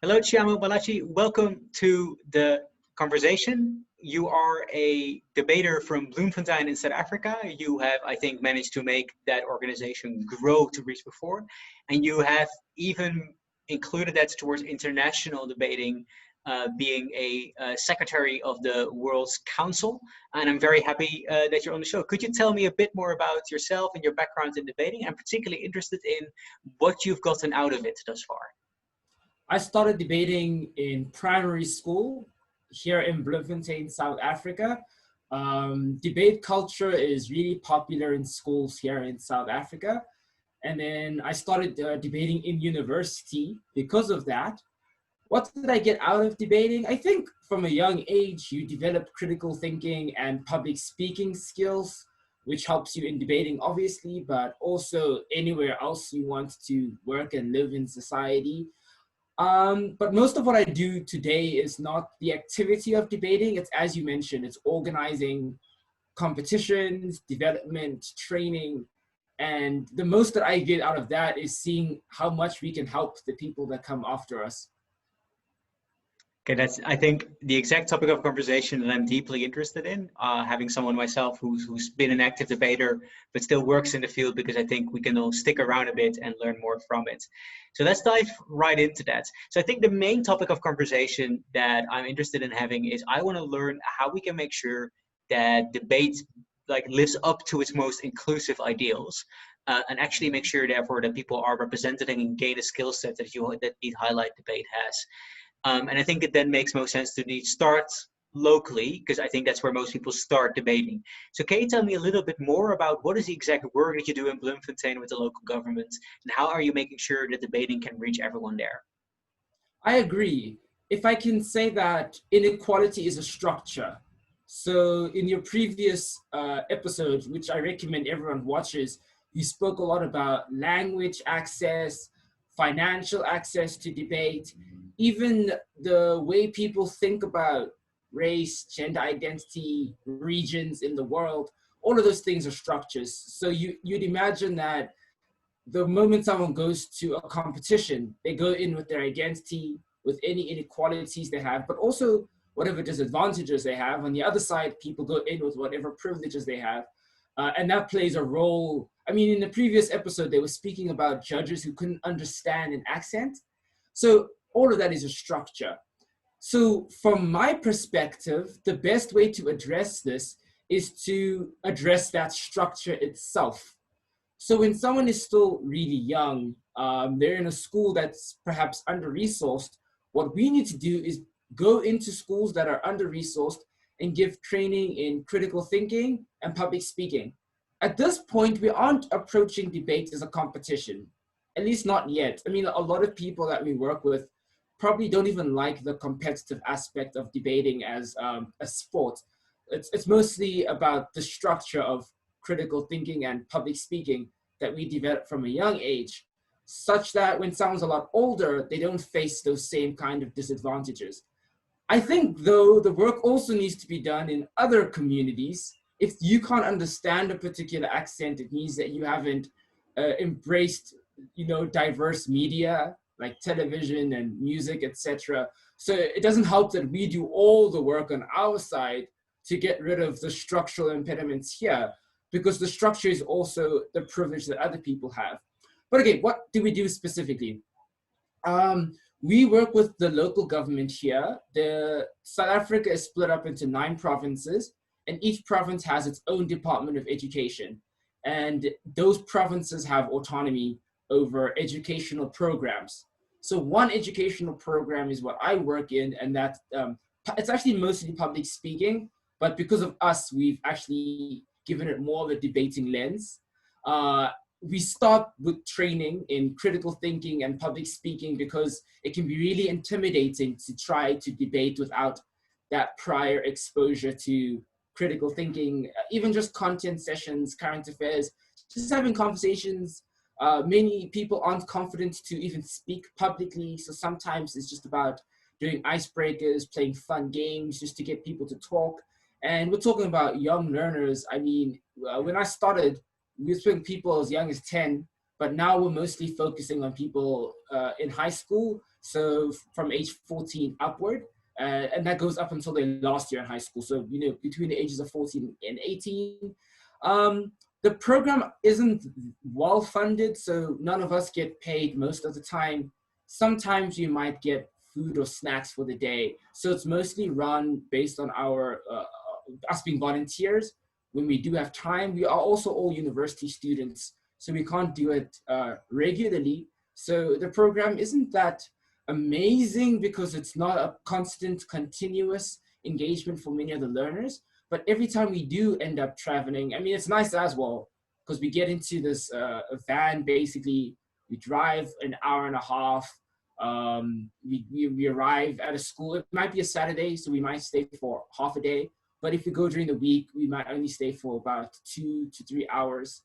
Hello, Tshiamo Malatji. Welcome to the conversation. You are a debater from Bloemfontein in South Africa. You have, I think, managed to make that organization grow to reach before, and you have even included that towards international debating, being a secretary of the World's Council. And I'm very happy that you're on the show. Could you tell me a bit more about yourself and your background in debating? I'm particularly interested in what you've gotten out of it thus far. I started debating in primary school here in Bloemfontein, South Africa. Debate culture is really popular in schools here in South Africa. And then I started debating in university because of that. What did I get out of debating? I think from a young age, you develop critical thinking and public speaking skills, which helps you in debating, obviously, but also anywhere else you want to work and live in society. But most of what I do today is not the activity of debating. It's, as you mentioned, it's organizing competitions, development, training. And the most that I get out of that is seeing how much we can help the people that come after us. Okay, that's, I think, the exact topic of conversation that I'm deeply interested in, having someone myself who's been an active debater, but still works in the field, because I think we can all stick around a bit and learn more from it. So let's dive right into that. So I think the main topic of conversation that I'm interested in having is I want to learn how we can make sure that debate lives up to its most inclusive ideals, and actually make sure, therefore, that people are represented and gain a skill set that Eat Highlight Debate has. And I think it then makes most sense to start locally, because I think that's where most people start debating. So can you tell me a little bit more about what is the exact work that you do in Bloemfontein with the local government, and how are you making sure that debating can reach everyone there? I agree. If I can say that inequality is a structure. So in your previous episode, which I recommend everyone watches, you spoke a lot about language access, financial access to debate, even the way people think about race, gender identity, regions in the world. All of those things are structures. So you'd imagine that the moment someone goes to a competition, they go in with their identity, with any inequalities they have, but also whatever disadvantages they have. On the other side, people go in with whatever privileges they have. And that plays a role. I mean, in the previous episode, they were speaking about judges who couldn't understand an accent. So all of that is a structure. So from my perspective, the best way to address this is to address that structure itself. So when someone is still really young, they're in a school that's perhaps under-resourced, what we need to do is go into schools that are under-resourced and give training in critical thinking and public speaking. At this point, we aren't approaching debate as a competition, at least not yet. I mean, a lot of people that we work with probably don't even like the competitive aspect of debating as a sport. It's mostly about the structure of critical thinking and public speaking that we develop from a young age, such that when someone's a lot older, they don't face those same kind of disadvantages. I think, though, the work also needs to be done in other communities. If you can't understand a particular accent, it means that you haven't embraced, diverse media like television and music, etc. So it doesn't help that we do all the work on our side to get rid of the structural impediments here, because the structure is also the privilege that other people have. But okay, what do we do specifically? We work with the local government here. South Africa is split up into 9 provinces, and each province has its own Department of Education. And those provinces have autonomy over educational programs. So one educational program is what I work in, and that it's actually mostly public speaking, but because of us, we've actually given it more of a debating lens. We start with training in critical thinking and public speaking because it can be really intimidating to try to debate without that prior exposure to critical thinking, even just content sessions, current affairs, just having conversations. Many people aren't confident to even speak publicly, so sometimes it's just about doing icebreakers, playing fun games just to get people to talk. And we're talking about young learners. I mean, when I started, we were speaking people as young as 10, but now we're mostly focusing on people in high school So from age 14 upward, and that goes up until their last year in high school. So, you know, between the ages of 14 and 18. The program isn't well funded, so none of us get paid most of the time. Sometimes you might get food or snacks for the day. So it's mostly run based on our us being volunteers. When we do have time, we are also all university students, so we can't do it regularly. So the program isn't that amazing because it's not a constant, continuous engagement for many of the learners. But every time we do end up traveling, I mean, it's nice as well because we get into this van, basically. We drive an hour and a half. We arrive at a school. It might be a Saturday, so we might stay for half a day. But if we go during the week, we might only stay for about 2 to 3 hours.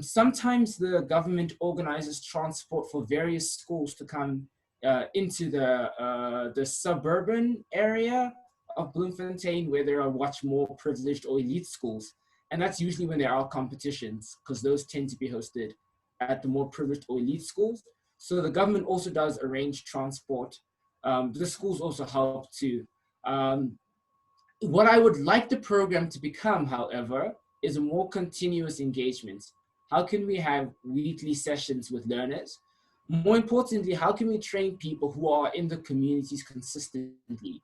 Sometimes the government organizes transport for various schools to come into the suburban area of Bloemfontein, where there are much more privileged or elite schools. And that's usually when there are competitions, because those tend to be hosted at the more privileged or elite schools. So the government also does arrange transport. The schools also help too. What I would like the program to become, however, is a more continuous engagement. How can we have weekly sessions with learners? More importantly, how can we train people who are in the communities consistently?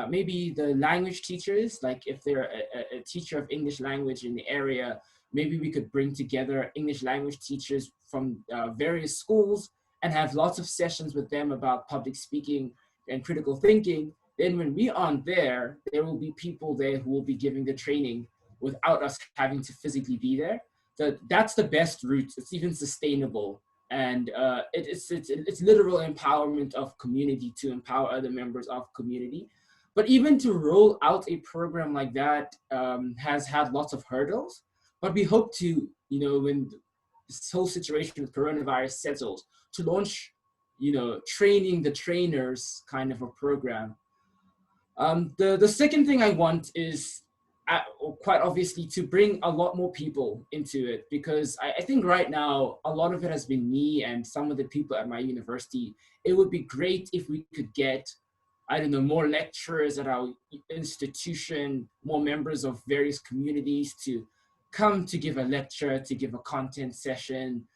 Maybe the language teachers, like if they're a teacher of English language in the area, maybe we could bring together English language teachers from various schools and have lots of sessions with them about public speaking and critical thinking. Then when we aren't there, there will be people there who will be giving the training without us having to physically be there. So that's the best route. It's even sustainable. And it's literal empowerment of community to empower other members of community. But even to roll out a program like that has had lots of hurdles. But we hope to, you know, when this whole situation with coronavirus settles, to launch, you know, training the trainers kind of a program. The second thing I want is quite obviously to bring a lot more people into it, because I think right now a lot of it has been me and some of the people at my university. It would be great if we could get, I don't know, more lecturers at our institution, more members of various communities to come to give a lecture, to give a content session,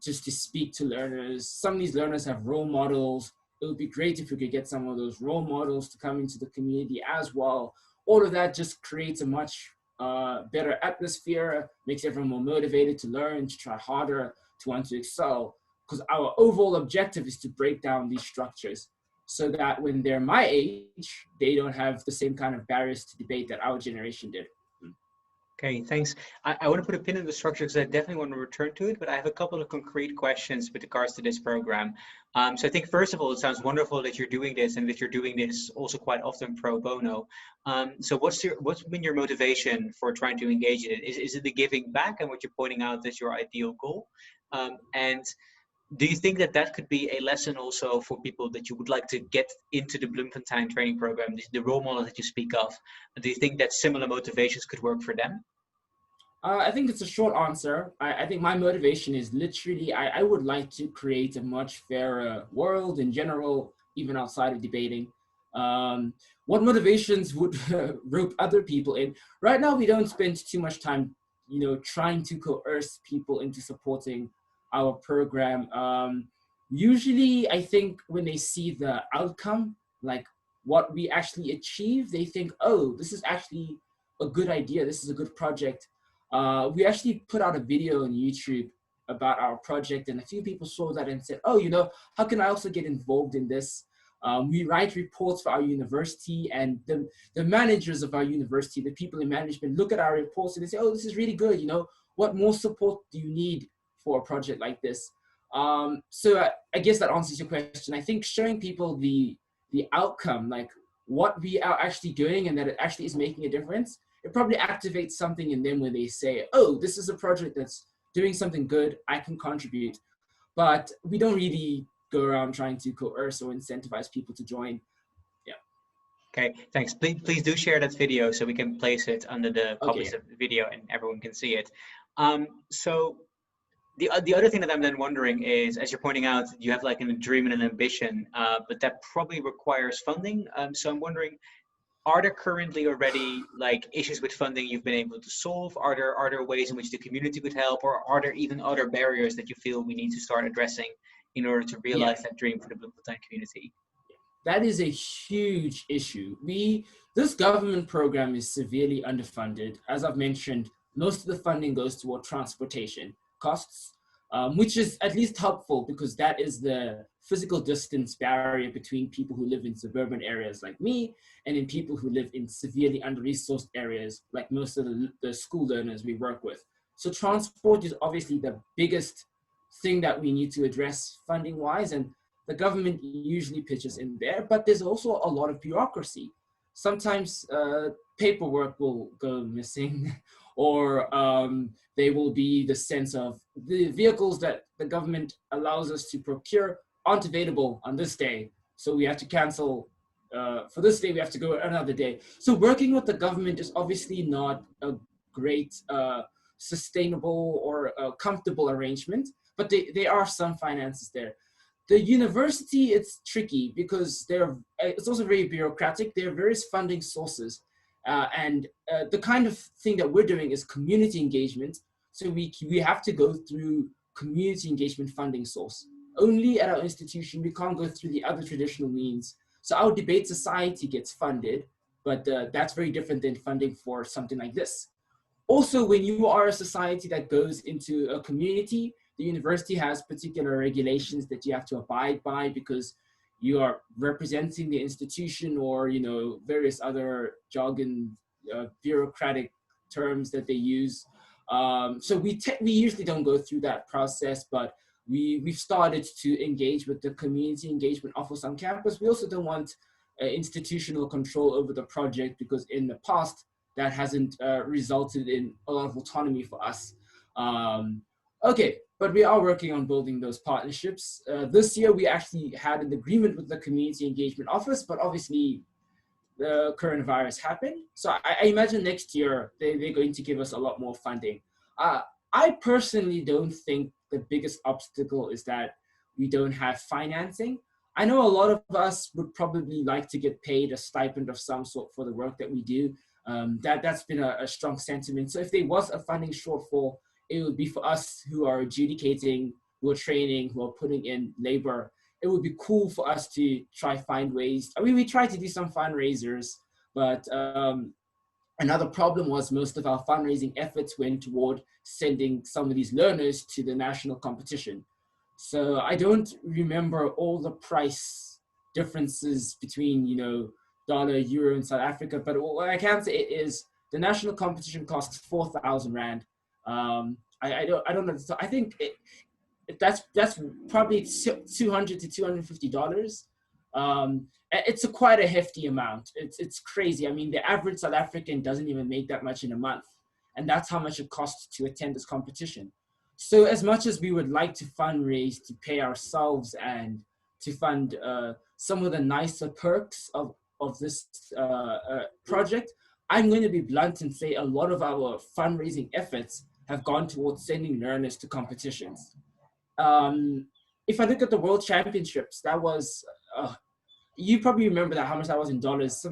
just to speak to learners. Some of these learners have role models. It would be great if we could get some of those role models to come into the community as well. All of that just creates a much better atmosphere, makes everyone more motivated to learn, to try harder, to want to excel. Because our overall objective is to break down these structures so that when they're my age, they don't have the same kind of barriers to debate that our generation did. Okay, thanks. I want to put a pin in the structure because I definitely want to return to it, but I have a couple of concrete questions with regards to this program. So I think first of all, it sounds wonderful that you're doing this and that you're doing this also quite often pro bono. So what's been your motivation for trying to engage in it? Is it the giving back and what you're pointing out as your ideal goal? And do you think that that could be a lesson also for people that you would like to get into the Bloemfontein training program, the role model that you speak of? Do you think that similar motivations could work for them? I think it's a short answer. I think my motivation is literally, I would like to create a much fairer world in general, even outside of debating. What motivations would rope other people in? Right now, we don't spend too much time, you know, trying to coerce people into supporting our program. Usually, I think when they see the outcome, like what we actually achieve, they think, oh, this is actually a good idea. This is a good project. We actually put out a video on YouTube about our project, and a few people saw that and said, oh, you know, how can I also get involved in this? We write reports for our university, and the managers of our university, the people in management, look at our reports and they say, oh, this is really good. You know, what more support do you need for a project like this? So I guess that answers your question. I think showing people the outcome, like what we are actually doing and that it actually is making a difference, it probably activates something in them when they say, oh, this is a project that's doing something good, I can contribute. But we don't really go around trying to coerce or incentivize people to join. Yeah. Okay, thanks. Please do share that video so we can place it under the Okay. published video and everyone can see it. So The other thing that I'm then wondering is, as you're pointing out, you have like a dream and an ambition, but that probably requires funding. So I'm wondering, are there currently already like issues with funding you've been able to solve? Are there ways in which the community could help, or are there even other barriers that you feel we need to start addressing in order to Yeah. realize that dream for the Bloemfontein community? That is a huge issue. This government program is severely underfunded. As I've mentioned, most of the funding goes toward transportation costs, which is at least helpful because that is the physical distance barrier between people who live in suburban areas like me and in people who live in severely under-resourced areas like most of the school learners we work with. So transport is obviously the biggest thing that we need to address funding-wise, and the government usually pitches in there, but there's also a lot of bureaucracy. Sometimes paperwork will go missing, or there will be the sense of the vehicles that the government allows us to procure aren't available on this day, so we have to cancel. For this day, we have to go another day. So working with the government is obviously not a great sustainable or comfortable arrangement, but there are some finances there. The university, it's tricky because it's also very bureaucratic. There are various funding sources. And the kind of thing that we're doing is community engagement. So we have to go through community engagement funding source. Only at our institution, we can't go through the other traditional means. So our debate society gets funded, but that's very different than funding for something like this. Also, when you are a society that goes into a community, the university has particular regulations that you have to abide by because you are representing the institution, or various other jargon, bureaucratic terms that they use. So we usually don't go through that process, but we've started to engage with the community engagement office on campus. We also don't want institutional control over the project because in the past that hasn't resulted in a lot of autonomy for us. Okay, but we are working on building those partnerships. This year, we actually had an agreement with the Community Engagement Office, but obviously the coronavirus happened. So I imagine next year, they're going to give us a lot more funding. I personally don't think the biggest obstacle is that we don't have financing. I know a lot of us would probably like to get paid a stipend of some sort for the work that we do. That's been a strong sentiment. So if there was a funding shortfall, it would be for us who are adjudicating, who are training, who are putting in labor. It would be cool for us to try find ways. I mean, we tried to do some fundraisers, but another problem was most of our fundraising efforts went toward sending some of these learners to the national competition. So I don't remember all the price differences between, dollar, euro in South Africa, but what I can say is the national competition costs 4,000 Rand. I don't know. I think that's probably $200 to $250. It's quite a hefty amount. It's crazy. I mean, the average South African doesn't even make that much in a month, and that's how much it costs to attend this competition. So as much as we would like to fundraise to pay ourselves and to fund some of the nicer perks of this project, I'm going to be blunt and say a lot of our fundraising efforts have gone towards sending learners to competitions. If I look at the World Championships, that was, you probably remember that how much that was in dollars.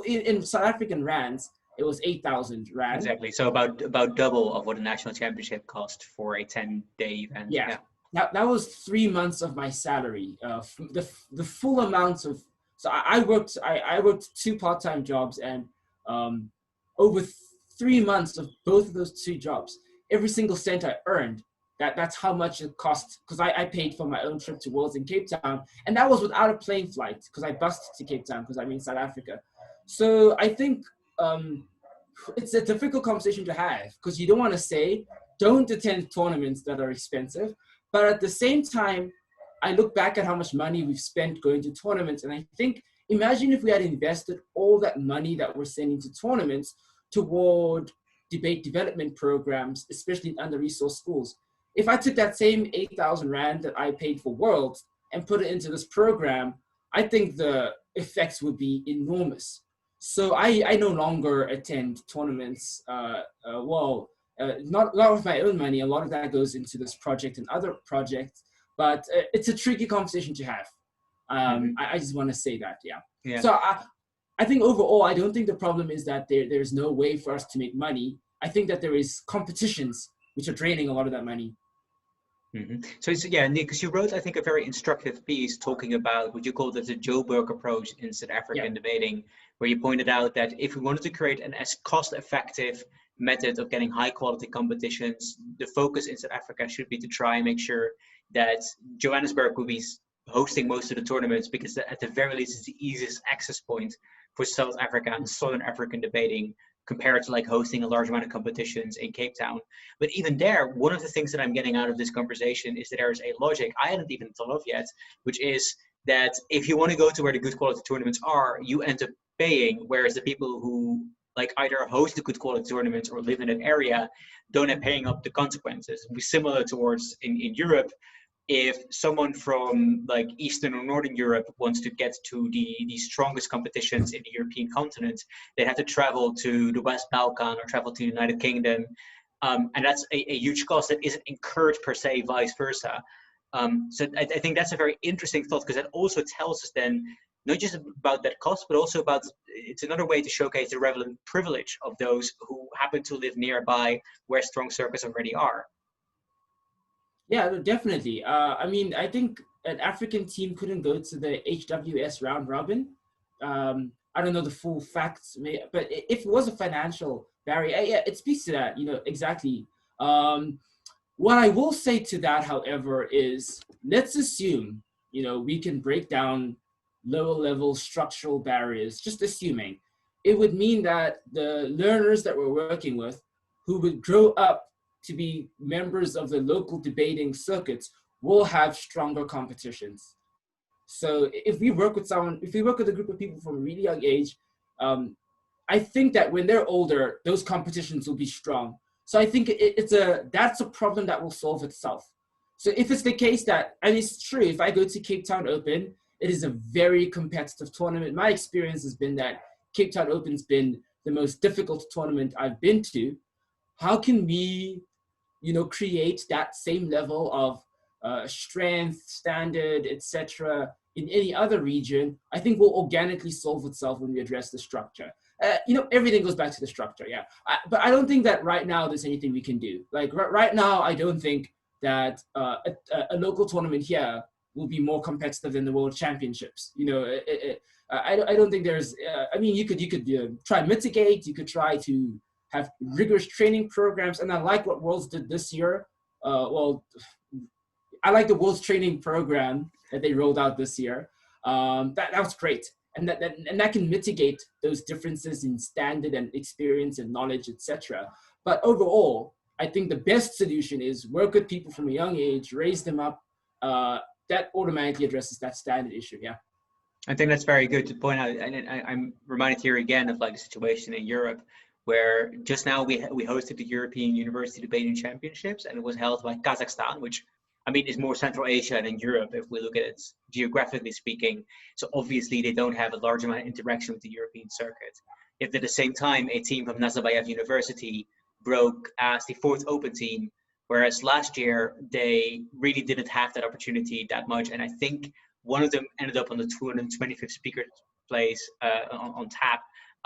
In South African rands, it was 8,000 Rand. Exactly. So about double of what a national championship cost for a 10-day event. Yeah. That was 3 months of my salary. The full amount of, so I worked 2 part-time jobs, and over 3 months of both of those 2 jobs, every single cent I earned, that's how much it cost, because I paid for my own trip to Worlds in Cape Town, and that was without a plane flight, because I bused to Cape Town, because I'm in South Africa. So I think it's a difficult conversation to have, because you don't want to say, don't attend tournaments that are expensive, but at the same time, I look back at how much money we've spent going to tournaments, and I think, imagine if we had invested all that money that we're sending to tournaments toward debate development programs, especially in under-resourced schools. If I took that same 8,000 Rand that I paid for Worlds and put it into this program, I think the effects would be enormous. So I no longer attend tournaments. Well, not with my own money. A lot of that goes into this project and other projects, but it's a tricky conversation to have. I just want to say that, yeah. So I think overall, I don't think the problem is that there's no way for us to make money. I think that there is competitions which are draining a lot of that money. So yeah, Nick, because you wrote, I think, a very instructive piece talking about what you called the Joburg approach in South African debating, where you pointed out that if we wanted to create an as cost-effective method of getting high-quality competitions, the focus in South Africa should be to try and make sure that Johannesburg will be hosting most of the tournaments, because at the very least, it's the easiest access point for South Africa and Southern African debating, compared to like hosting a large amount of competitions in Cape Town. But even there, one of the things that I'm getting out of this conversation is that there's a logic I hadn't even thought of yet, which is that if you want to go to where the good quality tournaments are, you end up paying, whereas the people who like either host the good quality tournaments or live in an area don't end up paying up the consequences. It'd be similar towards in Europe. If someone from like Eastern or Northern Europe wants to get to the strongest competitions in the European continent, they have to travel to the West Balkan or travel to the United Kingdom. And that's a huge cost that isn't incurred per se, vice versa. So I think that's a very interesting thought, because that also tells us then, not just about that cost, but also about, it's another way to showcase the relevant privilege of those who happen to live nearby where strong circuits already are. Yeah, definitely. I mean, I think an African team couldn't go to the HWS round robin. I don't know the full facts, but if it was a financial barrier, yeah, it speaks to that, exactly. What I will say to that, however, is let's assume, we can break down lower level structural barriers, just assuming. It would mean that the learners that we're working with, who would grow up to be members of the local debating circuits, will have stronger competitions. So if we work with a group of people from a really young age, I think that when they're older, those competitions will be strong. So I think that's a problem that will solve itself. So if it's the case that, and it's true, if I go to Cape Town Open, it is a very competitive tournament. My experience has been that Cape Town Open's been the most difficult tournament I've been to. How can we create that same level of strength, standard, etc. in any other region? I think will organically solve itself when we address the structure. Everything goes back to the structure, yeah. But I don't think that right now there's anything we can do. Like right now, I don't think that a local tournament here will be more competitive than the World Championships. I don't think there's. You could try and mitigate. You could try to have rigorous training programs, and I like what Worlds did this year. I like the Worlds training program that they rolled out this year. That was great, and that can mitigate those differences in standard and experience and knowledge, etc. But overall, I think the best solution is work with people from a young age, raise them up. That automatically addresses that standard issue. Yeah. I think that's very good to point out, and I'm reminded here again of like the situation in Europe, where just now we hosted the European University Debating Championships, and it was held by Kazakhstan, which is more Central Asia than Europe if we look at it geographically speaking. So obviously they don't have a large amount of interaction with the European circuit. Yet at the same time, a team from Nazarbayev University broke as the fourth open team, whereas last year they really didn't have that opportunity that much. And I think one of them ended up on the 225th speaker place on tap.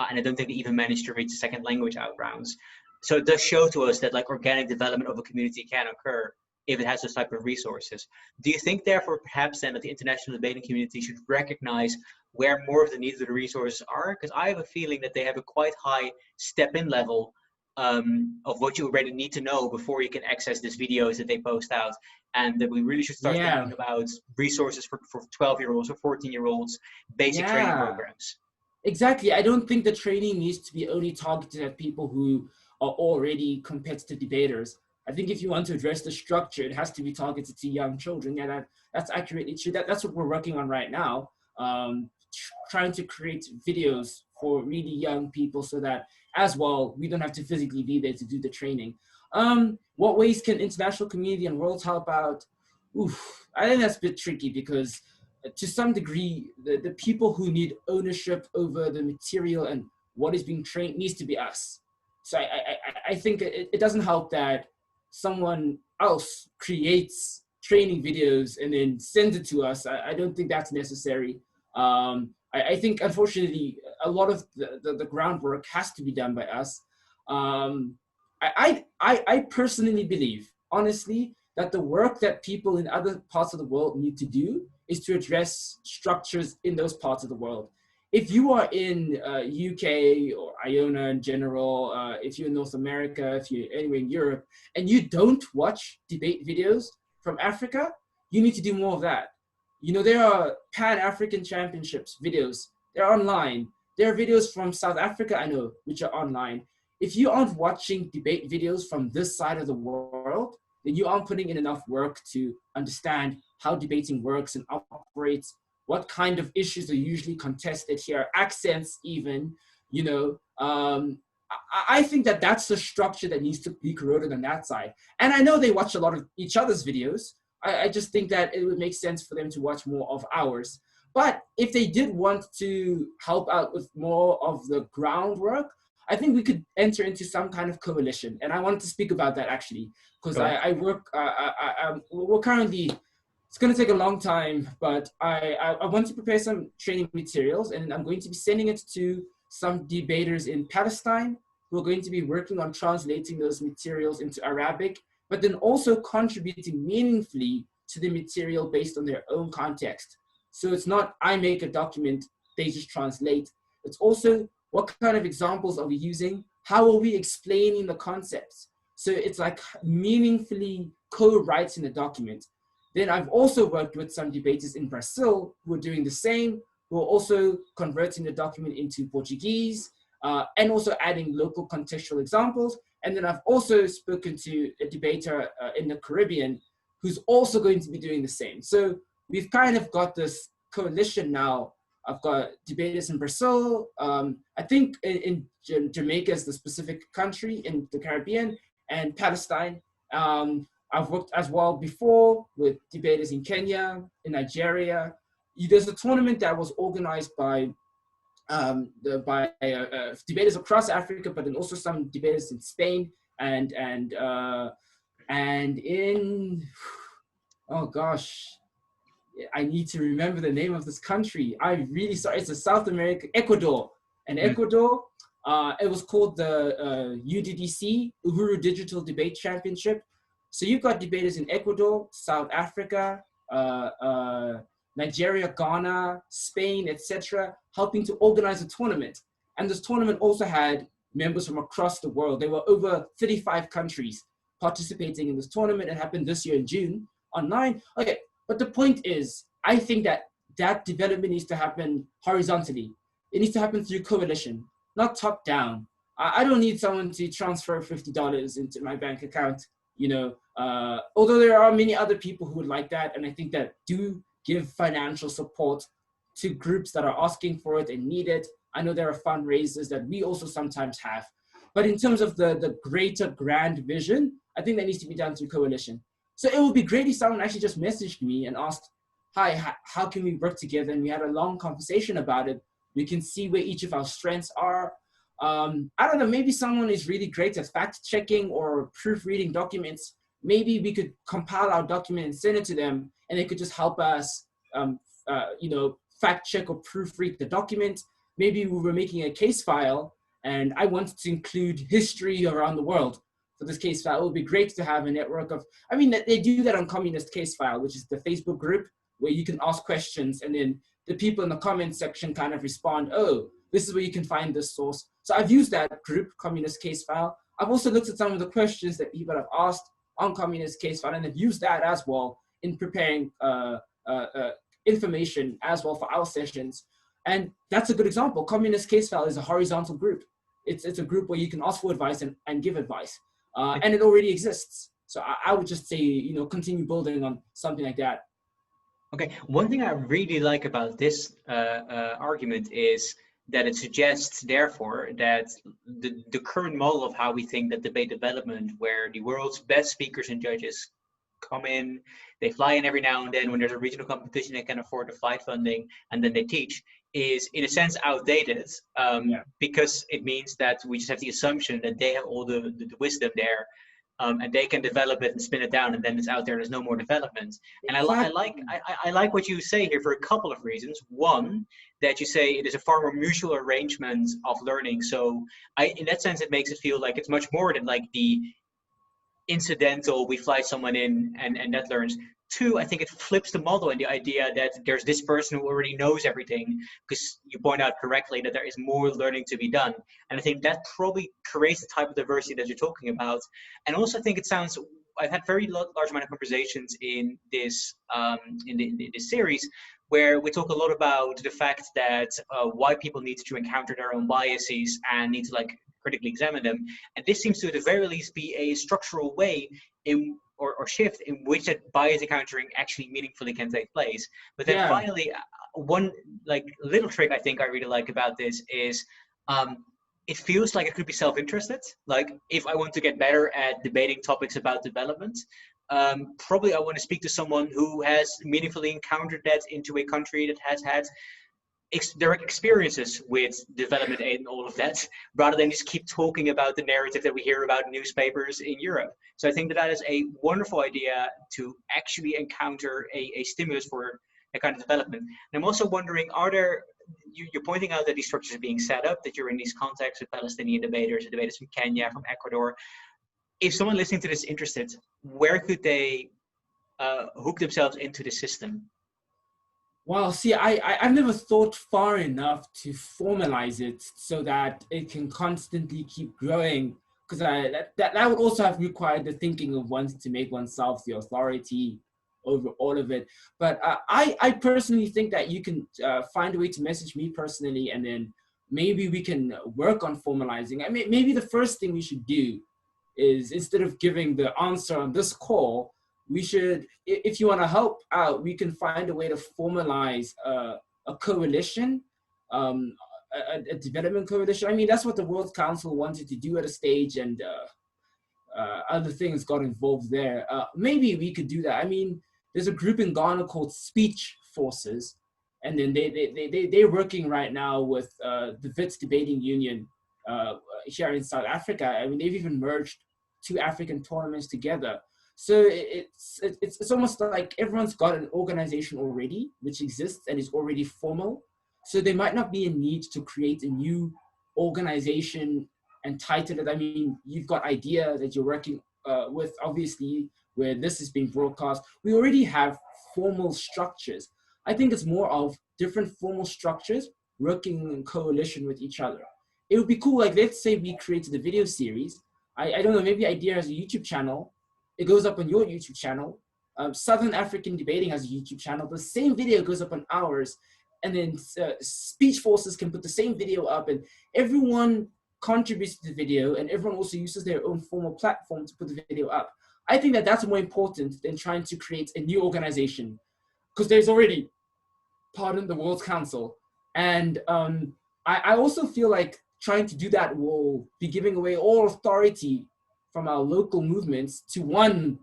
And I don't think they even managed to reach the second language out rounds. So it does show to us that like organic development of a community can occur if it has those type of resources. Do you think therefore perhaps then that the international debating community should recognize where more of the needs of the resources are? Because I have a feeling that they have a quite high step-in level of what you already need to know before you can access these videos that they post out. And that we really should start thinking about resources for 12-year-olds or 14-year-olds, basic training programs. Exactly. I don't think the training needs to be only targeted at people who are already competitive debaters. I think if you want to address the structure, it has to be targeted to young children. Yeah, that's accurately true. That's what we're working on right now, trying to create videos for really young people so that as well, we don't have to physically be there to do the training. What ways can international community and world help out? I think that's a bit tricky because to some degree, the people who need ownership over the material and what is being trained needs to be us. So I think it doesn't help that someone else creates training videos and then sends it to us. I don't think that's necessary. I think, unfortunately, a lot of the groundwork has to be done by us. I personally believe, honestly, that the work that people in other parts of the world need to do is to address structures in those parts of the world. If you are in UK or Iona in general, if you're in North America, if you're anywhere in Europe, and you don't watch debate videos from Africa, you need to do more of that. You know, there are Pan-African Championships videos. They're online. There are videos from South Africa, I know, which are online. If you aren't watching debate videos from this side of the world, then you aren't putting in enough work to understand how debating works and operates, what kind of issues are usually contested here, accents even, you know. I think that that's the structure that needs to be corroded on that side. And I know they watch a lot of each other's videos. I just think that it would make sense for them to watch more of ours. But if they did want to help out with more of the groundwork, I think we could enter into some kind of coalition. And I wanted to speak about that actually, because I work, we're currently, it's going to take a long time, but I want to prepare some training materials, and I'm going to be sending it to some debaters in Palestine who are going to be working on translating those materials into Arabic, but then also contributing meaningfully to the material based on their own context. So it's not I make a document, they just translate. It's also what kind of examples are we using? How are we explaining the concepts? So it's like meaningfully co-writing the document. Then I've also worked with some debaters in Brazil who are doing the same, who are also converting the document into Portuguese, and also adding local contextual examples. And then I've also spoken to a debater in the Caribbean who's also going to be doing the same. So we've kind of got this coalition now. I've got debaters in Brazil. I think in Jamaica is the specific country in the Caribbean, and Palestine. I've worked as well before with debaters in Kenya, in Nigeria. There's a tournament that was organized by debaters across Africa, but then also some debaters in Spain and in, oh gosh, I need to remember the name of this country. I'm really sorry. It's a South America, Ecuador. And Ecuador, it was called the UDDC, Uhuru Digital Debate Championship. So you've got debaters in Ecuador, South Africa, Nigeria, Ghana, Spain, etc., helping to organize a tournament. And this tournament also had members from across the world. There were over 35 countries participating in this tournament. It happened this year in June online. Okay, but the point is, I think that that development needs to happen horizontally. It needs to happen through coalition, not top down. I don't need someone to transfer $50 into my bank account, you know, although there are many other people who would like that. And I think that do give financial support to groups that are asking for it and need it. I know there are fundraisers that we also sometimes have. But in terms of the greater grand vision, I think that needs to be done through coalition. So it would be great if someone actually just messaged me and asked, hi, how can we work together? And we had a long conversation about it. We can see where each of our strengths are. I don't know, maybe someone is really great at fact checking or proofreading documents. Maybe we could compile our document and send it to them, and they could just help us, you know, fact check or proofread the document. Maybe we were making a case file and I wanted to include history around the world for this case file. It would be great to have a network of, I mean, they do that on Communist Case File, which is the Facebook group where you can ask questions and then the people in the comment section kind of respond, oh, this is where you can find this source. So I've used that group, Communist Case File. I've also looked at some of the questions that people have asked on Communist Case File, and have used that as well in preparing information as well for our sessions. And that's a good example. Communist Case File is a horizontal group. It's a group where you can ask for advice and give advice. And it already exists. So I would just say, you know, continue building on something like that. Okay, one thing I really like about this argument is that it suggests, therefore, that the current model of how we think that debate development, where the world's best speakers and judges come in, they fly in every now and then when there's a regional competition, they can afford the flight funding, and then they teach, is in a sense outdated, Yeah. because it means that we just have the assumption that they have all the wisdom there, and they can develop it and spin it down, and then it's out there. There's no more development. And Exactly. I like what you say here for a couple of reasons. One, that you say it is a far more mutual arrangement of learning. So in that sense, it makes it feel like it's much more than like the incidental, we fly someone in and that learns. Two, I think it flips the model and the idea that there's this person who already knows everything, because you point out correctly that there is more learning to be done. And I think that probably creates the type of diversity that you're talking about. And also, I think it sounds, I've had very large amount of conversations in this in this series, where we talk a lot about the fact that why people need to encounter their own biases and need to like critically examine them. And this seems to, at the very least, be a structural way in or shift in which that bias encountering actually meaningfully can take place. But then Yeah. finally, one like little trick I think I really like about this is it feels like it could be self-interested. Like if I want to get better at debating topics about development, probably I want to speak to someone who has meaningfully encountered that into a country that has had direct experiences with development aid and all of that, rather than just keep talking about the narrative that we hear about in newspapers in Europe. So I think that that is a wonderful idea to actually encounter a stimulus for that kind of development. And I'm also wondering, are there, you're pointing out that these structures are being set up, that you're in these contacts with Palestinian debaters, debaters from Kenya, from Ecuador. If someone listening to this is interested, where could they hook themselves into the system? Well, see, I've never thought far enough to formalize it so that it can constantly keep growing. Because that would also have required the thinking of wanting to make oneself the authority over all of it. But I personally think that you can find a way to message me personally, and then maybe we can work on formalizing. I mean, maybe the first thing we should do is, instead of giving the answer on this call, we should, if you want to help out, we can find a way to formalize a coalition, a development coalition. I mean, that's what the World Council wanted to do at a stage, and other things got involved there. Maybe we could do that. I mean, there's a group in Ghana called Speech Forces, and then they're working right now with the Wits Debating Union here in South Africa. I mean, they've even merged two African tournaments together. So it's almost like everyone's got an organization already, which exists and is already formal. So there might not be a need to create a new organization and title it. I mean, you've got IDEA that you're working with, obviously, where this is being broadcast. We already have formal structures. I think it's more of different formal structures working in coalition with each other. It would be cool, like let's say we created a video series. I don't know, maybe IDEA has a YouTube channel. It goes up on your YouTube channel. Southern African Debating has a YouTube channel. The same video goes up on ours. And then Speech Forces can put the same video up, and everyone contributes to the video, and everyone also uses their own formal platform to put the video up. I think that that's more important than trying to create a new organization, because there's already, pardon, the World Council. And I also feel like trying to do that will be giving away all authority from our local movements to one,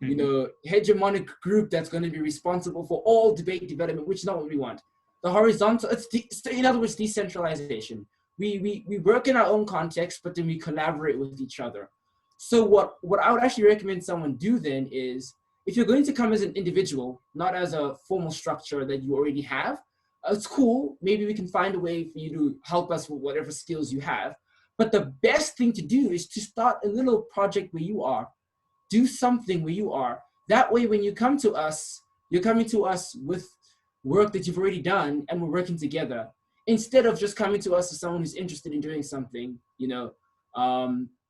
you know, hegemonic group that's going to be responsible for all debate development, which is not what we want. The horizontal, in other words, decentralization. We work in our own context, but then we collaborate with each other. So what I would actually recommend someone do then is, if you're going to come as an individual, not as a formal structure that you already have, it's cool. Maybe we can find a way for you to help us with whatever skills you have. But the best thing to do is to start a little project where you are. Do something where you are. That way, when you come to us, you're coming to us with work that you've already done, and we're working together. Instead of just coming to us as someone who's interested in doing something, you know.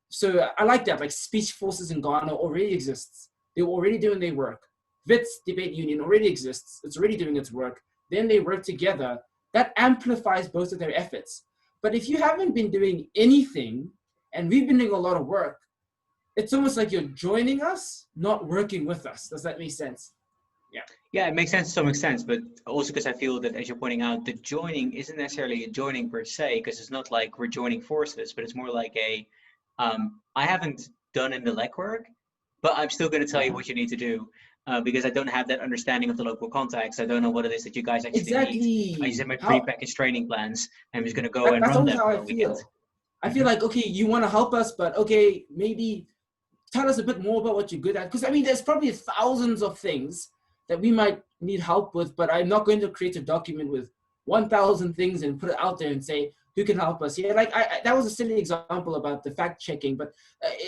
So I like that. Like Speech Forces in Ghana already exists. They were already doing their work. Wits Debate Union already exists. It's already doing its work. Then they work together. That amplifies both of their efforts. But if you haven't been doing anything, and we've been doing a lot of work, it's almost like you're joining us, not working with us. Does that make sense? Yeah. Yeah, it makes sense to some extent, but also because I feel that, as you're pointing out, the joining isn't necessarily a joining per se, because it's not like we're joining forces, but it's more like I haven't done in the legwork, but I'm still going to tell you what you need to do. because I don't have that understanding of the local context. I don't know what it is that you guys actually need. I just Exactly. have my How prepackaged training plans, and I'm just gonna go and that's run always them how for I a weekend. feel. I feel like, okay, you want to help us, but okay, maybe tell us a bit more about what you're good at. Because I mean, there's probably thousands of things that we might need help with, but I'm not going to create a document with 1,000 things and put it out there and say, who can help us? Yeah, like that was a silly example about the fact checking, but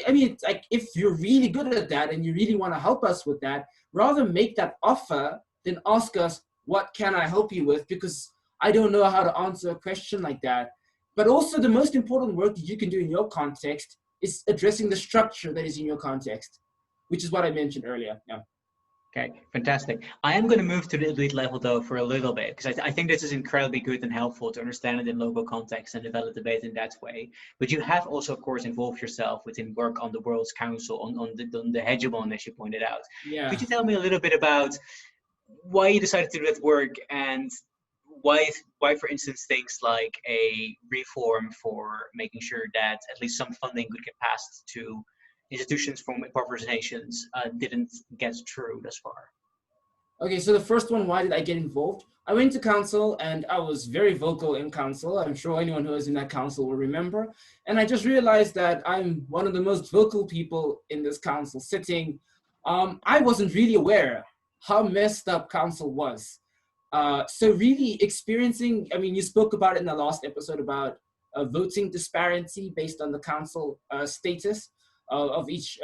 I mean, it's like, if you're really good at that and you really want to help us with that, rather make that offer than ask us, what can I help you with? Because I don't know how to answer a question like that. But also the most important work that you can do in your context is addressing the structure that is in your context, which is what I mentioned earlier. Yeah. Okay, fantastic. I am going to move to the elite level though for a little bit, because I think this is incredibly good and helpful to understand it in local context and develop debate in that way. But you have also, of course, involved yourself within work on the World's Council on the hegemon, as you pointed out. Yeah. Could you tell me a little bit about why you decided to do that work, and why, for instance, things like a reform for making sure that at least some funding could get passed to institutions from impoverished nations didn't get through thus far? Okay, so the first one, why did I get involved? I went to council and I was very vocal in council. I'm sure anyone who is in that council will remember. And I just realized that I'm one of the most vocal people in this council sitting. I wasn't really aware how messed up council was. So really experiencing, I mean, you spoke about it in the last episode about voting disparity based on the council status of each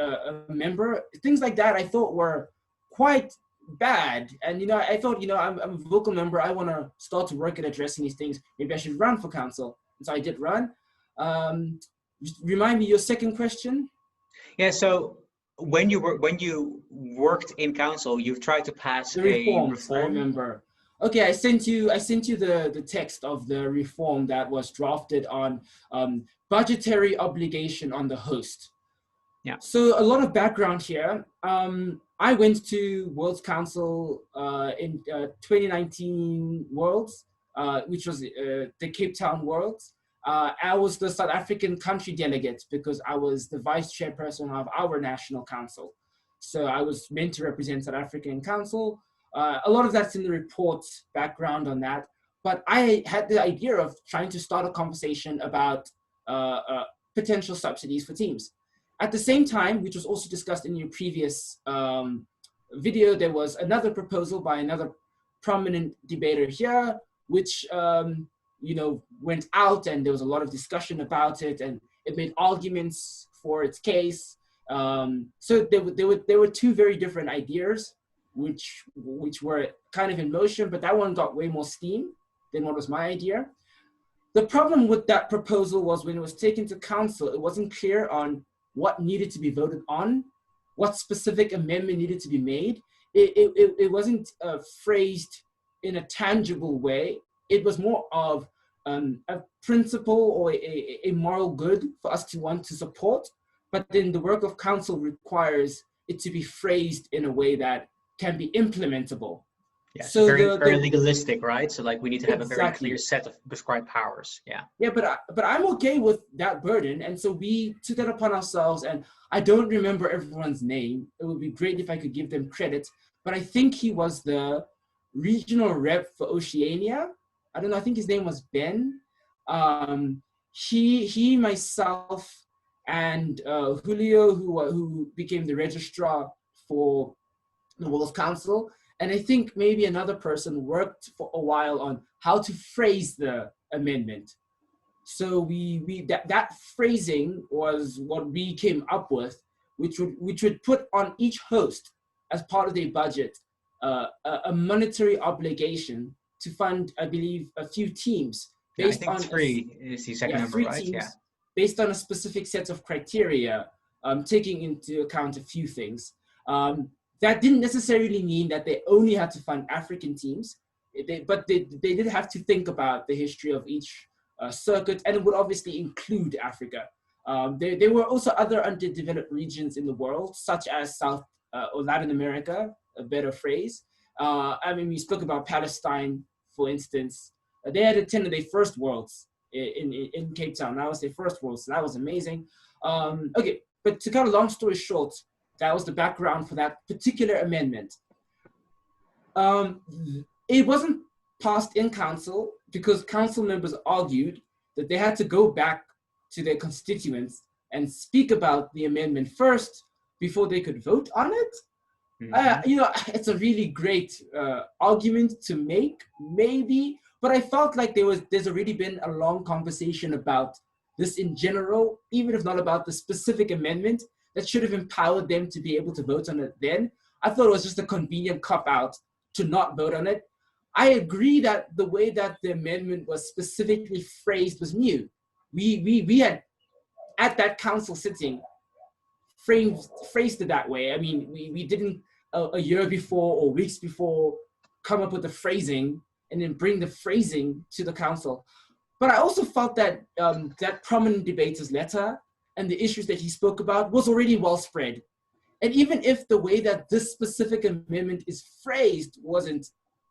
member. Things like that I thought were quite bad. And, you know, I thought, you know, I'm a vocal member. I want to start to work at addressing these things. Maybe I should run for council. And so I did run. Just remind me your second question. Yeah, so when you worked in council, you've tried to pass The a reforms, I reform. remember. Okay, I sent you the text of the reform that was drafted on budgetary obligation on the host. Yeah. So a lot of background here. I went to World's Council in 2019 Worlds, which was the Cape Town Worlds. I was the South African country delegate because I was the vice chairperson of our national council. So I was meant to represent South African Council. A lot of that's in the report background on that. But I had the idea of trying to start a conversation about potential subsidies for teams. At the same time, which was also discussed in your previous video, there was another proposal by another prominent debater here, which you know, went out, and there was a lot of discussion about it, and it made arguments for its case. So there were two very different ideas, which were kind of in motion, but that one got way more steam than what was my idea. The problem with that proposal was when it was taken to council, it wasn't clear on what needed to be voted on, what specific amendment needed to be made. It wasn't phrased in a tangible way. It was more of a principle or a moral good for us to want to support, but then the work of council requires it to be phrased in a way that can be implementable. Yeah, So very legalistic, right? So like we need to have a very exactly. clear set of prescribed powers. Yeah. Yeah, but I'm okay with that burden, and so we took that upon ourselves. And I don't remember everyone's name. It would be great if I could give them credit, but I think he was the regional rep for Oceania. I don't know. I think his name was Ben. He, myself, and Julio, who became the registrar for the World Council, and I think maybe another person worked for a while on how to phrase the amendment. So that phrasing was what we came up with, which would put on each host as part of their budget a monetary obligation to fund, I believe, a few teams based I think on three is the second number, three right? teams Yeah. based on a specific set of criteria, taking into account a few things. That didn't necessarily mean that they only had to fund African teams, but they did have to think about the history of each circuit, and it would obviously include Africa. There were also other underdeveloped regions in the world, such as South or Latin America, a better phrase. I mean, we spoke about Palestine, for instance. They had attended their first Worlds in Cape Town. That was their first Worlds, so that was amazing. Okay, but to cut a long story short, that was the background for that particular amendment. Um, it wasn't passed in council because council members argued that they had to go back to their constituents and speak about the amendment first before they could vote on it. It's a really great argument to make, maybe, but I felt like there's already been a long conversation about this in general, even if not about the specific amendment that should have empowered them to be able to vote on it then. I thought it was just a convenient cop-out to not vote on it. I agree that the way that the amendment was specifically phrased was new. We had, at that council sitting, phrased it that way. I mean, we didn't a year before or weeks before come up with the phrasing and then bring the phrasing to the council. But I also felt that that prominent debater's letter and the issues that he spoke about was already well spread. And even if the way that this specific amendment is phrased wasn't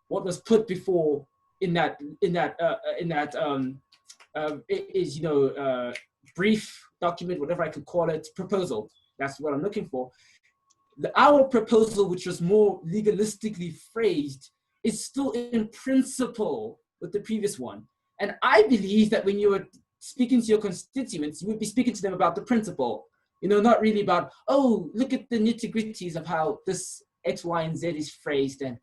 what was put before in that brief document, whatever I could call it, proposal. That's what I'm looking for. Our proposal, which was more legalistically phrased, is still in principle with the previous one. And I believe that when you are speaking to your constituents, you would be speaking to them about the principle, not really about, oh, look at the nitty-gritties of how this X, Y, and Z is phrased. And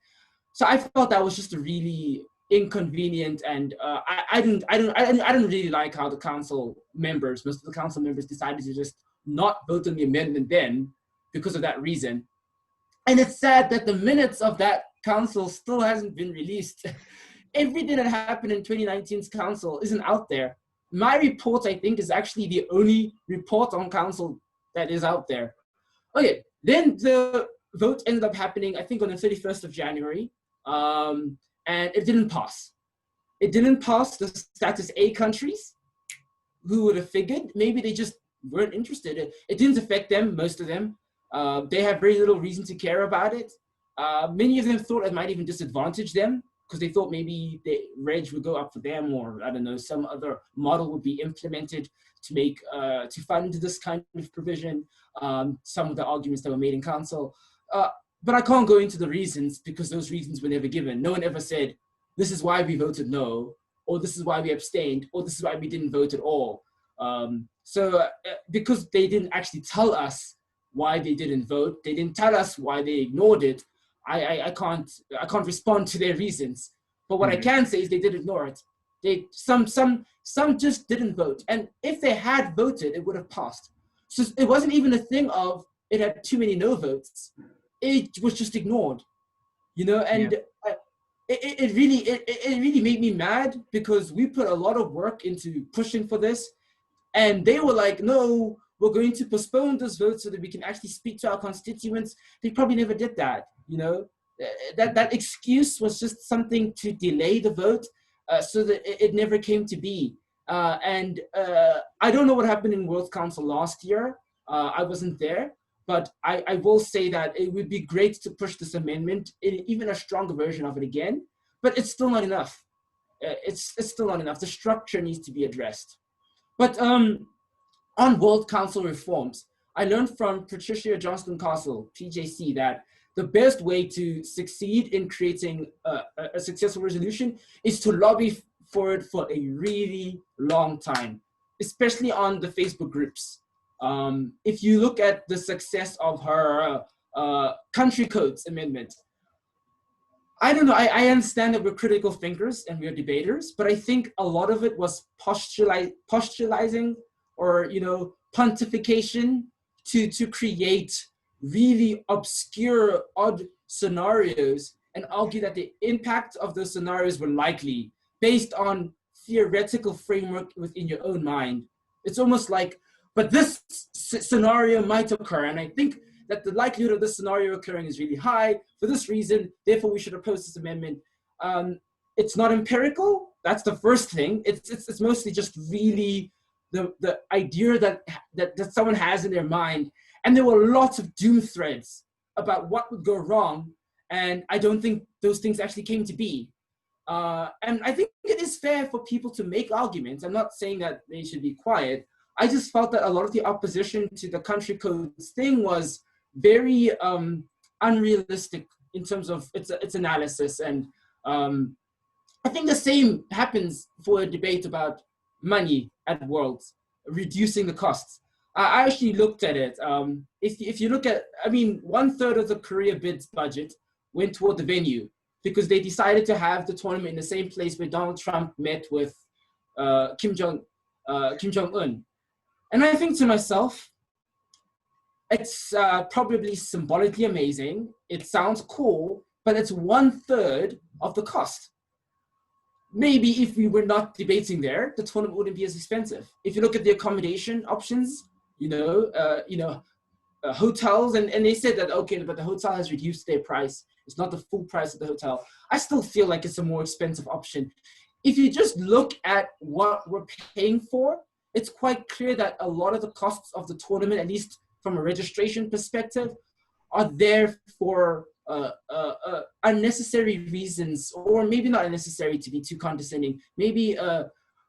so I felt that was just a really inconvenient, and I didn't really like how most of the council members decided to just not vote on the amendment then because of that reason. And it's sad that the minutes of that council still hasn't been released. Everything that happened in 2019's council isn't out there. My report, I think, is actually the only report on council that is out there. Okay, then the vote ended up happening, I think, on the 31st of January, and it didn't pass. It didn't pass the status A countries. Who would have figured? Maybe they just weren't interested. It didn't affect them, most of them. They have very little reason to care about it. Many of them thought it might even disadvantage them because they thought maybe the reg would go up for them, or I don't know, some other model would be implemented to make to fund this kind of provision. Some of the arguments that were made in council. But I can't go into the reasons because those reasons were never given. No one ever said, this is why we voted no, or this is why we abstained, or this is why we didn't vote at all. Because they didn't actually tell us why they didn't vote, they didn't tell us why they ignored it, I can't respond to their reasons. But what I can say is they did ignore it. Some just didn't vote. And if they had voted, it would have passed. So it wasn't even a thing of it had too many no votes. It was just ignored, and it really made me mad because we put a lot of work into pushing for this, and they were like, no, we're going to postpone this vote so that we can actually speak to our constituents. They probably never did that, that excuse was just something to delay the vote so that it never came to be. I don't know what happened in World Council last year. I wasn't there. But I will say that it would be great to push this amendment in even a stronger version of it again, but it's still not enough. It's still not enough. The structure needs to be addressed. But on World Council reforms, I learned from Patricia Johnston Castle, PJC, that the best way to succeed in creating a successful resolution is to lobby for it for a really long time, especially on the Facebook groups. If you look at the success of her country codes amendment, I don't know, I understand that we're critical thinkers and we're debaters, but I think a lot of it was postulating or, pontification to create really obscure, odd scenarios and argue that the impact of those scenarios were likely based on theoretical framework within your own mind. It's almost like, but this scenario might occur, and I think that the likelihood of this scenario occurring is really high. For this reason, therefore, we should oppose this amendment. It's not empirical. That's the first thing. It's mostly just really the idea that someone has in their mind. And there were lots of doom threads about what would go wrong, and I don't think those things actually came to be. And I think it is fair for people to make arguments. I'm not saying that they should be quiet. I just felt that a lot of the opposition to the country codes thing was very unrealistic in terms of its analysis. And I think the same happens for a debate about money at Worlds, reducing the costs. I actually looked at it. If you look at, I mean, 1/3 of the Korea bids budget went toward the venue because they decided to have the tournament in the same place where Donald Trump met with Kim Jong-un. And I think to myself, it's probably symbolically amazing. It sounds cool, but it's 1/3 of the cost. Maybe if we were not debating there, the tournament wouldn't be as expensive. If you look at the accommodation options, hotels, and they said that, okay, but the hotel has reduced their price. It's not the full price of the hotel. I still feel like it's a more expensive option. If you just look at what we're paying for, it's quite clear that a lot of the costs of the tournament, at least from a registration perspective, are there for unnecessary reasons, or maybe not unnecessary to be too condescending, maybe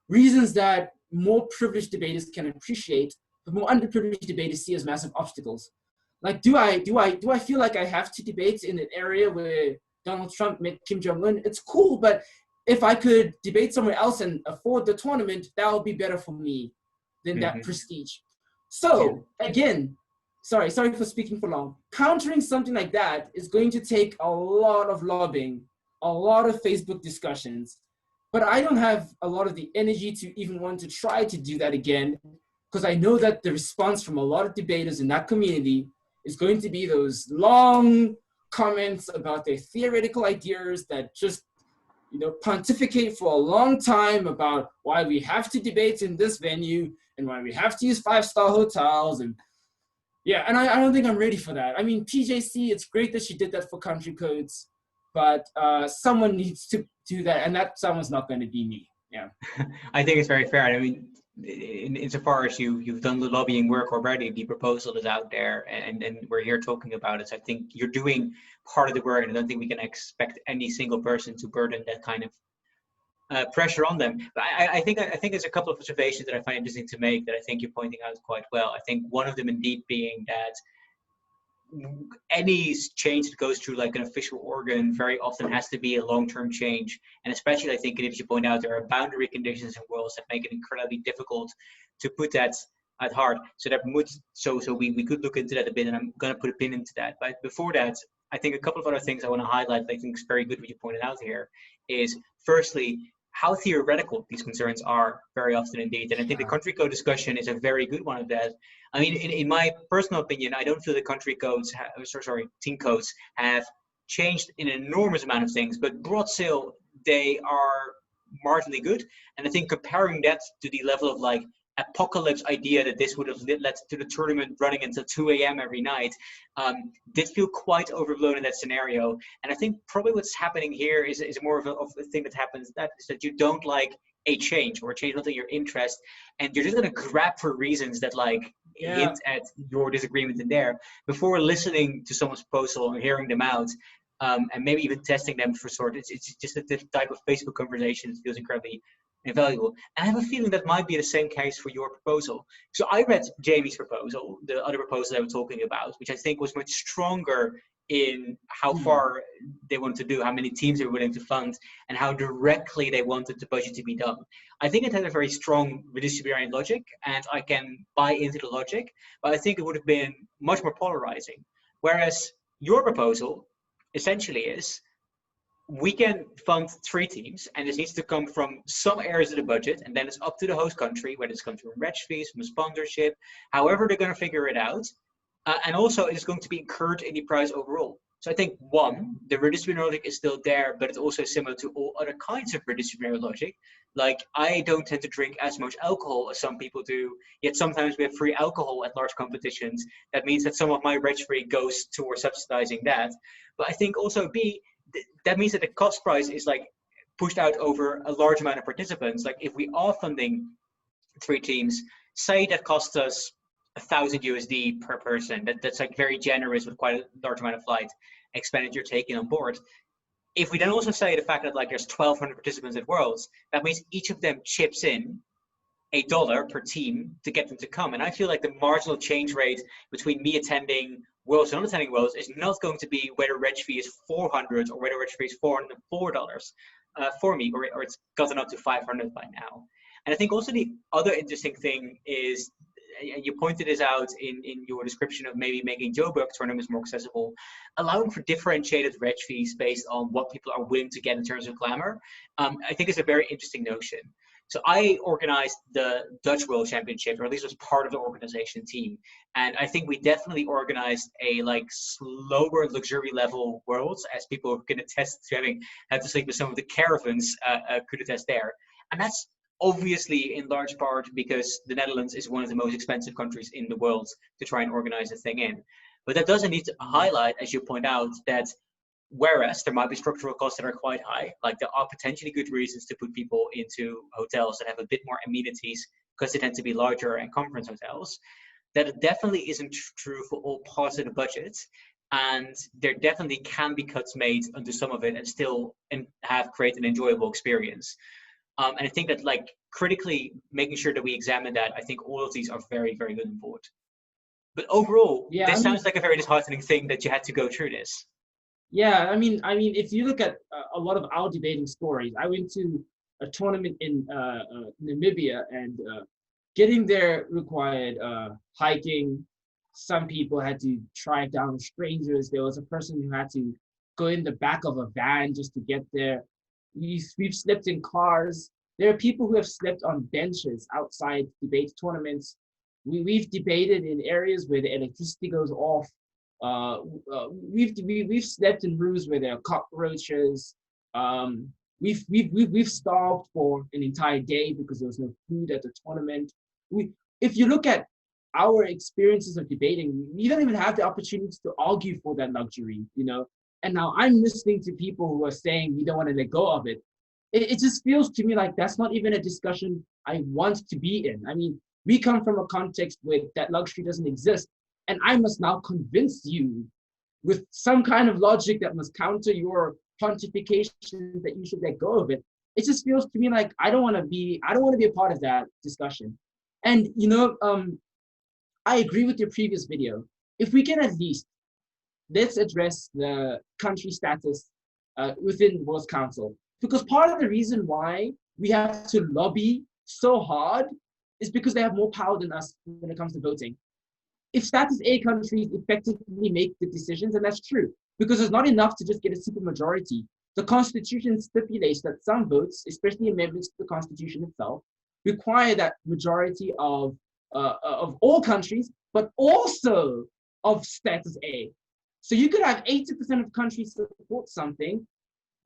reasons that more privileged debaters can appreciate, but more underprivileged debaters see as massive obstacles. Like, do I feel like I have to debate in an area where Donald Trump met Kim Jong-un? It's cool, but if I could debate somewhere else and afford the tournament, that would be better for me than that prestige. So again, sorry for speaking for long. Countering something like that is going to take a lot of lobbying, a lot of Facebook discussions, but I don't have a lot of the energy to even want to try to do that again, because I know that the response from a lot of debaters in that community is going to be those long comments about their theoretical ideas that just, pontificate for a long time about why we have to debate in this venue and why we have to use 5-star hotels. And yeah, and I don't think I'm ready for that. I mean, PJC, it's great that she did that for country codes, but someone needs to do that, and that someone's not going to be me. Yeah. I think it's very fair. I mean, insofar as you've done the lobbying work already, the proposal is out there, and we're here talking about it. So I think you're doing part of the work, and I don't think we can expect any single person to burden that kind of pressure on them. But I think there's a couple of observations that I find interesting to make that I think you're pointing out quite well. I think one of them indeed being that any change that goes through like an official organ very often has to be a long-term change, and especially I think, as you point out, there are boundary conditions in Worlds that make it incredibly difficult to put that at heart. So we could look into that a bit, and I'm going to put a pin into that. But before that, I think a couple of other things I want to highlight that I think is very good what you pointed out here is, firstly, how theoretical these concerns are very often indeed. And I think the country code discussion is a very good one of that. I mean, in my personal opinion, I don't feel the team codes have changed an enormous amount of things, but broad scale, they are marginally good. And I think comparing that to the level of like apocalypse idea that this would have led to the tournament running until 2 a.m. every night did feel quite overblown in that scenario. And I think probably what's happening here is more of a thing that happens, that is that you don't like a change or a change not in your interest, and you're just going to grab for reasons that like hint at your disagreement in there before listening to someone's proposal and hearing them out. And maybe even testing them for it's just that this type of Facebook conversation feels incredibly invaluable. And I have a feeling that might be the same case for your proposal. So I read Jamie's proposal, the other proposal I was talking about, which I think was much stronger in how far they wanted to do, how many teams they were willing to fund, and how directly they wanted the budget to be done. I think it had a very strong redistributionary logic, and I can buy into the logic, but I think it would have been much more polarizing. Whereas your proposal essentially is, we can fund 3 teams, and this needs to come from some areas of the budget, and then it's up to the host country, whether it's comes from reg fees, from sponsorship, however they're going to figure it out. And also it's going to be incurred in the price overall. So I think, one, the redistributionary logic is still there, but it's also similar to all other kinds of redistributionary logic. Like, I don't tend to drink as much alcohol as some people do, yet sometimes we have free alcohol at large competitions. That means that some of my reg free goes towards subsidizing that. But I think also, B, that means that the cost price is like pushed out over a large amount of participants. Like, if we are funding 3 teams, say that costs us $1,000 per person. That's like very generous with quite a large amount of flight expenditure taken on board. If we then also say the fact that like there's 1,200 participants at Worlds, that means each of them chips in $1 per team to get them to come. And I feel like the marginal change rate between me attending worlds and understanding worlds is not going to be whether reg fee is 400 or whether reg fee is $404 for me, or it's gotten up to 500 by now. And I think also the other interesting thing is, you pointed this out in your description of maybe making Joburg tournaments more accessible, allowing for differentiated reg fees based on what people are willing to get in terms of glamour. I think is a very interesting notion. So I organized the Dutch World Championship, or at least was part of the organization team. And I think we definitely organized a like slower luxury level worlds, as people can attest to having had to sleep with some of the caravans could attest there. And that's obviously in large part because the Netherlands is one of the most expensive countries in the world to try and organize a thing in. But that doesn't need to highlight, as you point out, that whereas there might be structural costs that are quite high, like there are potentially good reasons to put people into hotels that have a bit more amenities because they tend to be larger and conference hotels, that it definitely isn't true for all parts of the budget. And there definitely can be cuts made under some of it and still create an enjoyable experience. And I think that like critically making sure that we examine that, I think all of these are very, very good and forward. But overall, this sounds like a very disheartening thing that you had to go through this. Yeah, I mean, if you look at a lot of our debating stories, I went to a tournament in Namibia, and getting there required hiking. Some people had to track down strangers. There was a person who had to go in the back of a van just to get there. We've slept in cars. There are people who have slept on benches outside debate tournaments. We've debated in areas where the electricity goes off. We've slept in rooms where there are cockroaches. We've starved for an entire day because there was no food at the tournament. If you look at our experiences of debating, we don't even have the opportunity to argue for that luxury, you know. And now I'm listening to people who are saying we don't want to let go of it. It just feels to me like that's not even a discussion I want to be in. I mean, we come from a context where that luxury doesn't exist. And I must now convince you with some kind of logic that must counter your pontification that you should let go of it. It just feels to me like I don't want to be a part of that discussion. And you know, I agree with your previous video. If we can at least, let's address the country status within World Council. Because part of the reason why we have to lobby so hard is because they have more power than us when it comes to voting. If status A countries effectively make the decisions, and that's true, because it's not enough to just get a supermajority. The Constitution stipulates that some votes, especially amendments to the Constitution itself, require that majority of all countries, but also of status A. So you could have 80% of countries support something,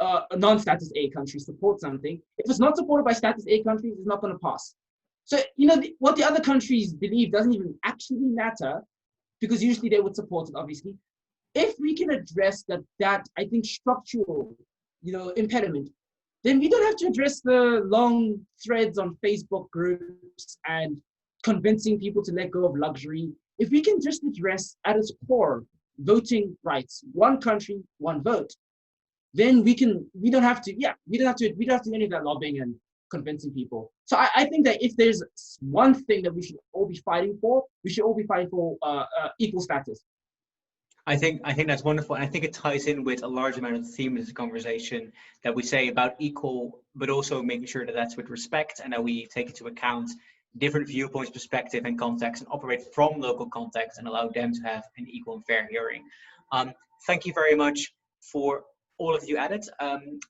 non-status A countries support something. If it's not supported by status A countries, it's not going to pass. So, you know, what the other countries believe doesn't even actually matter, because usually they would support it, obviously. If we can address that I think, structural, you know, impediment, then we don't have to address the long threads on Facebook groups and convincing people to let go of luxury. If we can just address at its core voting rights, one country, one vote, then we don't have to do any of that lobbying and convincing people. So I think that if there's one thing that we should all be fighting for, we should all be fighting for equal status. I think that's wonderful. And I think it ties in with a large amount of the theme of this conversation that we say about equal, but also making sure that that's with respect and that we take into account different viewpoints, perspective, and context, and operate from local context and allow them to have an equal and fair hearing. Thank you very much for all of you added.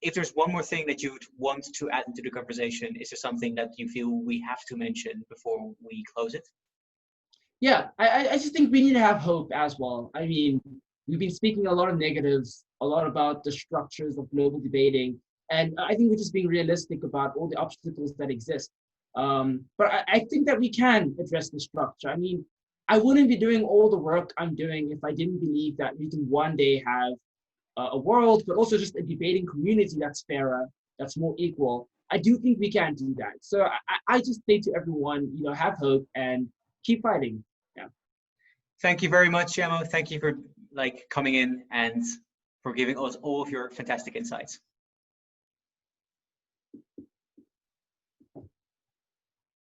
If there's one more thing that you'd want to add into the conversation, is there something that you feel we have to mention before we close it? Yeah, I just think we need to have hope as well. I mean, we've been speaking a lot of negatives, a lot about the structures of global debating, and I think we're just being realistic about all the obstacles that exist. But I think that we can address the structure. I mean, I wouldn't be doing all the work I'm doing if I didn't believe that we can one day have a world, but also just a debating community that's fairer, that's more equal. I do think we can do that. So I just say to everyone, you know, have hope and keep fighting. Yeah. Thank you very much, Tshiamo. Thank you for coming in and for giving us all of your fantastic insights.